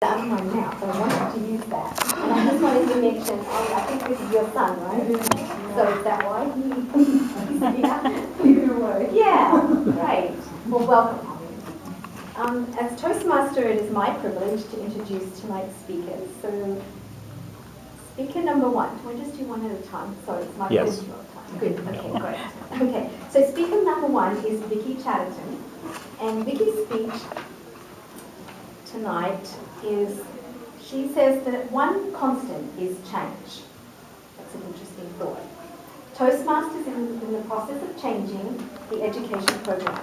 That's mine now, so I wanted to use that. And I just wanted to mention, I think this is your son, right? So is that why Either way. Yeah, great. Well, welcome. As Toastmaster, it is my privilege to introduce tonight's speakers. So, speaker number one, can we just do one at a time? Sorry, it's my Yes. personal time. Good, okay, great. Okay, so speaker number one is Vicki Chatterton. And Vicki's speech tonight is, she says that one constant is change. That's an interesting thought. Toastmasters is in the process of changing the education program.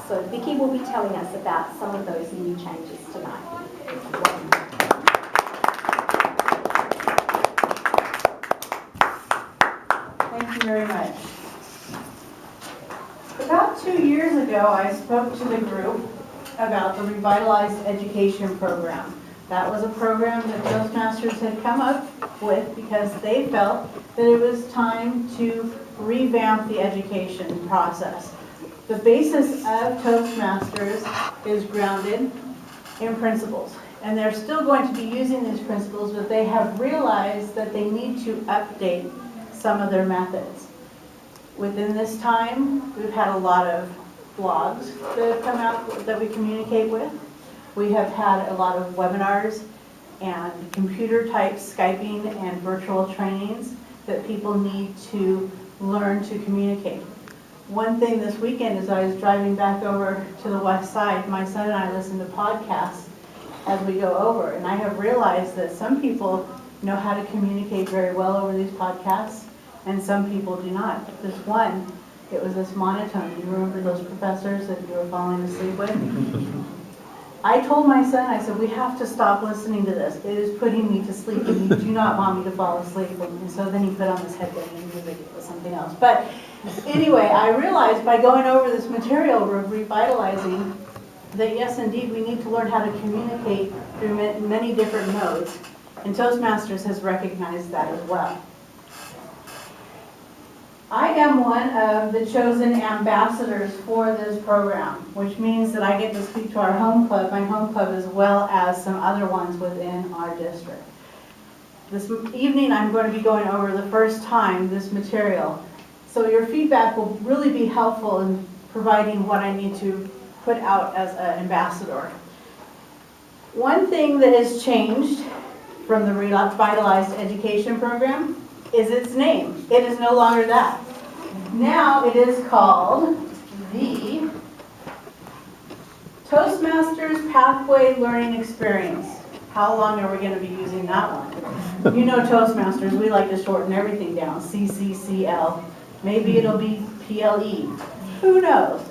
So Vicki will be telling us about some of those new changes tonight. Thank you very much. About 2 years ago, I spoke to the group about the Revitalized Education Program. That was a program that Toastmasters had come up with because they felt that it was time to revamp the education process. The basis of Toastmasters is grounded in principles, and they're still going to be using these principles, but they have realized that they need to update some of their methods. Within this time, we've had a lot of blogs that have come out that we communicate with. We have had a lot of webinars and computer-type Skyping and virtual trainings that people need to learn to communicate. One thing this weekend as I was driving back over to the west side, my son and I listen to podcasts as we go over, and I have realized that some people know how to communicate very well over these podcasts, and some people do not. This one, it was this monotone. You remember those professors that you were falling asleep with? I told my son, I said, we have to stop listening to this. It is putting me to sleep, and you do not want me to fall asleep. And so then he put on this headband and music, it was something else. But anyway, I realized by going over this material, we're revitalizing, that yes, indeed, we need to learn how to communicate through many different modes. And Toastmasters has recognized that as well. I am one of the chosen ambassadors for this program, which means that I get to speak to our home club, my home club, as well as some other ones within our district. This evening I'm going to be going over the first time this material. So your feedback will really be helpful in providing what I need to put out as an ambassador. One thing that has changed from the Revitalized Education Program is its name. It is no longer that. Now it is called the Toastmasters Pathway Learning Experience. How long are we going to be using that one? You know Toastmasters, we like to shorten everything down. CCCL. Maybe it'll be PLE. Who knows?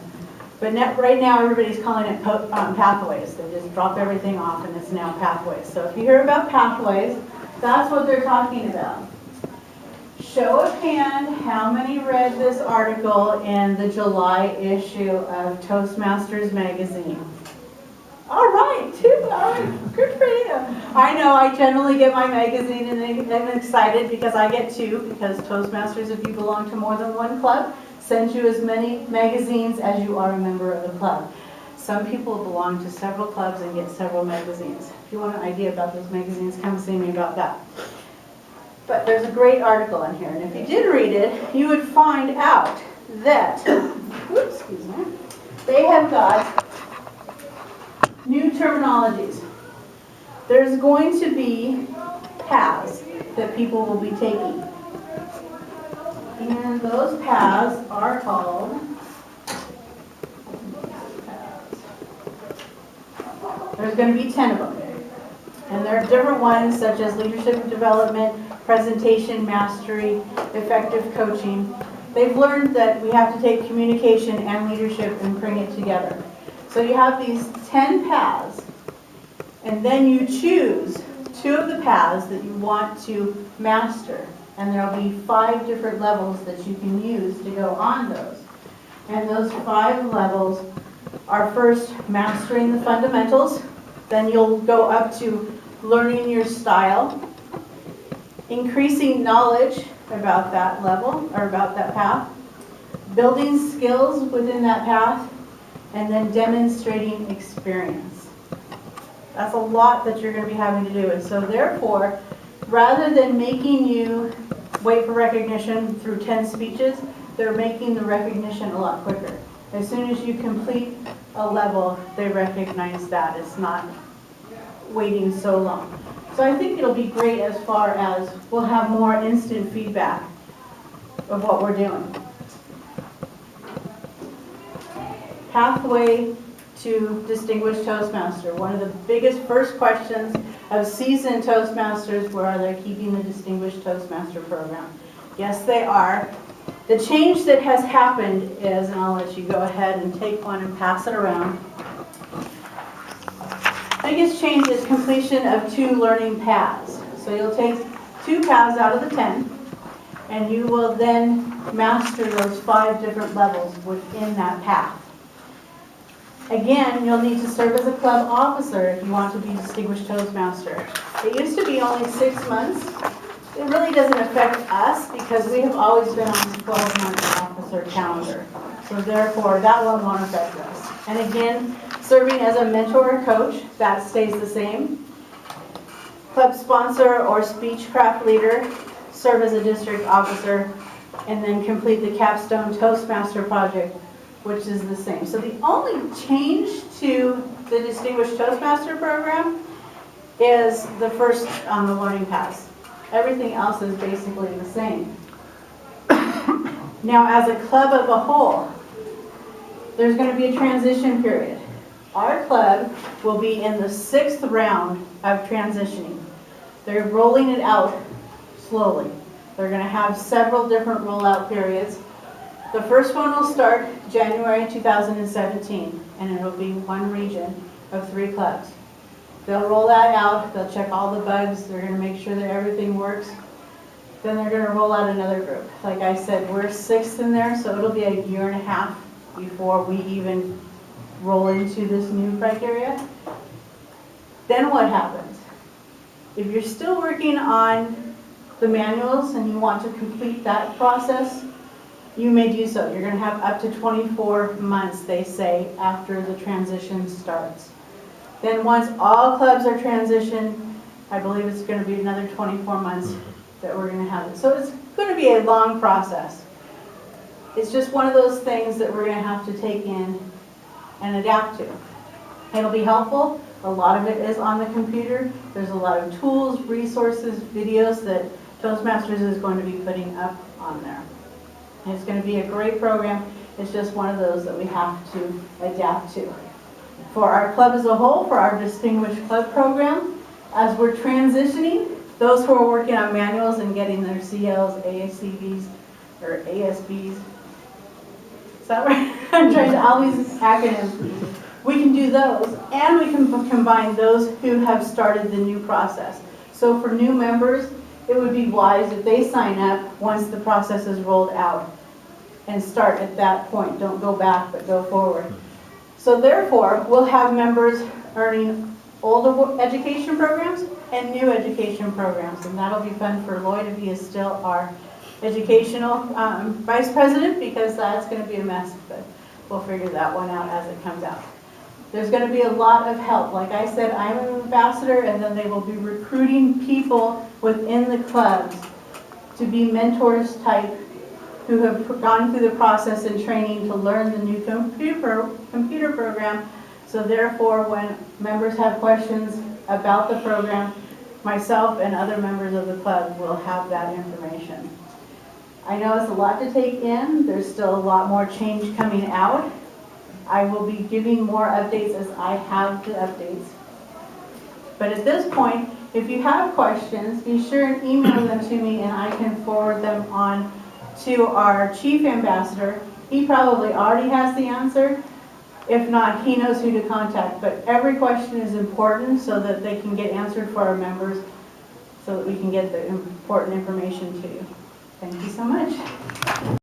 But right now everybody's calling it Pathways. They just drop everything off and it's now Pathways. So if you hear about Pathways, that's what they're talking about. Show of hand, how many read this article in the July issue of Toastmasters magazine? All right, two, all right, good for you. I know I generally get my magazine and I'm excited because I get two, because Toastmasters, if you belong to more than one club, sends you as many magazines as you are a member of the club. Some people belong to several clubs and get several magazines. If you want an idea about those magazines, come see me about that. But there's a great article in here, and if you did read it, you would find out that, oops, excuse me, they have got new terminologies. There's going to be paths that people will be taking. And those paths are called, there's going to be 10 of them. And there are different ones such as leadership development, presentation mastery, effective coaching. They've learned that we have to take communication and leadership and bring it together. So you have these 10 paths, and then you choose 2 of the paths that you want to master. And there'll be 5 different levels that you can use to go on those. And those 5 levels are first mastering the fundamentals, then you'll go up to learning your style, increasing knowledge about that level, or about that path, building skills within that path, and then demonstrating experience. That's a lot that you're going to be having to do. And so therefore, rather than making you wait for recognition through 10 speeches, they're making the recognition a lot quicker. As soon as you complete a level, they recognize that. It's not waiting so long. So I think it'll be great as far as we'll have more instant feedback of what we're doing. Pathway to Distinguished Toastmaster. One of the biggest first questions of seasoned Toastmasters were, are they keeping the Distinguished Toastmaster program? Yes, they are. The change that has happened is, and I'll let you go ahead and take one and pass it around. Biggest change is completion of 2 learning paths. So you'll take 2 paths out of the 10, and you will then master those 5 different levels within that path. Again, you'll need to serve as a club officer if you want to be Distinguished Toastmaster. It used to be only 6 months. It really doesn't affect us because we have always been on the 12-month officer calendar. So therefore, that one won't affect us. And again, serving as a mentor or coach, that stays the same. Club sponsor or speechcraft leader, serve as a district officer, and then complete the capstone Toastmaster project, which is the same. So the only change to the Distinguished Toastmaster program is the first on the learning paths. Everything else is basically the same. Now, as a club of a whole, there's going to be a transition period. Our club will be in the 6th round of transitioning. They're rolling it out slowly. They're going to have several different rollout periods. The first one will start January 2017, and it will be one region of 3 clubs. They'll roll that out, they'll check all the bugs, they're going to make sure that everything works. Then they're going to roll out another group. Like I said, we're 6th in there, so it'll be a 1.5 years before we even roll into this new criteria. Then what happens? If you're still working on the manuals and you want to complete that process, you may do so. You're going to have up to 24 months, they say, after the transition starts. Then once all clubs are transitioned, I believe it's going to be another 24 months that we're going to have it. So it's going to be a long process. It's just one of those things that we're going to have to take in and adapt to. It'll be helpful. A lot of it is on the computer. There's a lot of tools, resources, videos that Toastmasters is going to be putting up on there. And it's going to be a great program. It's just one of those that we have to adapt to. For our club as a whole, for our Distinguished Club program, as we're transitioning, those who are working on manuals and getting their CLs, ASCVs, or ASBs, is that right? I'm trying to, all these acronyms. We can do those, and we can combine those who have started the new process. So for new members, it would be wise if they sign up once the process is rolled out and start at that point. Don't go back, but go forward. So therefore, we'll have members earning old education programs and new education programs, and that'll be fun for Lloyd if he is still our educational vice president, because that's going to be a mess, but we'll figure that one out as it comes out. There's going to be a lot of help. Like I said, I'm an ambassador, and then they will be recruiting people within the clubs to be mentors type who have gone through the process and training to learn the new computer program. So therefore, when members have questions about the program, myself and other members of the club will have that information. I know it's a lot to take in. There's still a lot more change coming out. I will be giving more updates as I have the updates. But at this point, if you have questions, be sure and email them to me and I can forward them on to our chief ambassador. He probably already has the answer. If not, he knows who to contact. But every question is important so that they can get answered for our members, so that we can get the important information to you. Thank you so much.